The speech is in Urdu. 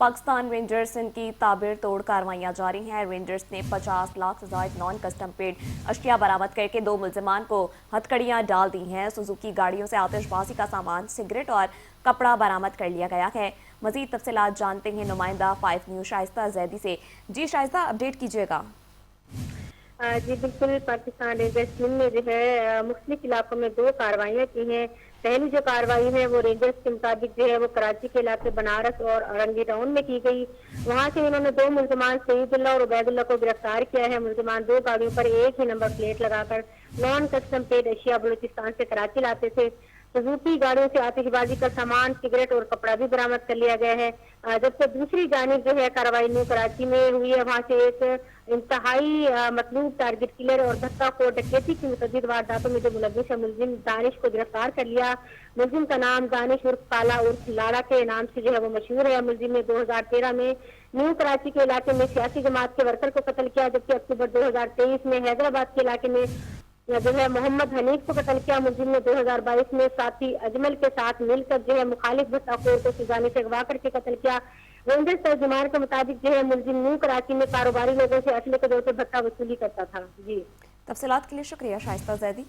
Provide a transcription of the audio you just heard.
پاکستان رینجرز ان کی تعبیر توڑ کارروائیاں جاری ہیں۔ رینجرز نے 50 لاکھ سے زائد نان کسٹم پیڈ اشیاء برآمد کر کے 2 ملزمان کو ہتھکڑیاں ڈال دی ہیں۔ سوزوکی گاڑیوں سے آتش بازی کا سامان، سگریٹ اور کپڑا برآمد کر لیا گیا ہے۔ مزید تفصیلات جانتے ہیں نمائندہ 5 نیوز شائستہ زیدی سے۔ جی شائستہ، اپڈیٹ کیجیے گا۔ جی بالکل، پاکستان رینجرز ٹیم نے جو ہے مختلف علاقوں میں 2 کارروائیاں کی ہیں۔ پہلی جو کارروائی ہے وہ رینجرز کے مطابق جو ہے وہ کراچی کے علاقے بنارس اور اورنگی ٹاؤن میں کی گئی۔ وہاں سے انہوں نے 2 ملزمان سعید اللہ اور عبید اللہ کو گرفتار کیا ہے۔ ملزمان 2 گاڑیوں پر ایک ہی نمبر پلیٹ لگا کر نان کسٹم پیڈ اشیاء بلوچستان سے کراچی لاتے تھے۔ سوزوکی گاڑیوں سے آتش بازی کا سامان، سگریٹ اور کپڑا بھی برآمد کر لیا گیا ہے۔ جبکہ دوسری جانب جو ہے کارروائی نیو کراچی میں ہوئی ہے، وہاں سے ایک انتہائی مطلوب ٹارگٹ کلر اور دھکا خور ڈکیتی کی متعدد وارداتوں میں جو ملوث ہے ملزم دانش کو گرفتار کر لیا۔ ملزم کا نام دانش عرف کالا عرف لاڑا کے نام سے جو ہے وہ مشہور ہے۔ ملزم نے 2013 میں نیو کراچی کے علاقے میں سیاسی جماعت کے ورکر کو قتل کیا، جبکہ اکتوبر 2023 میں حیدرآباد کے علاقے میں جو ہے محمد حنیف کو قتل کیا۔ ملزم نے 2022 میں ساتھی اجمل کے ساتھ مل کر جو ہے مخالف بھٹا خور کو سوزانے سے اغوا کر کے قتل کیا۔ رینجرز ترجمان کے مطابق جو ہے ملزم نیو کراچی میں کاروباری لوگوں سے اسلحے کے طور پر بھٹا وصولی کرتا تھا۔ جی تفصیلات کے لیے شکریہ شائستہ زیدی۔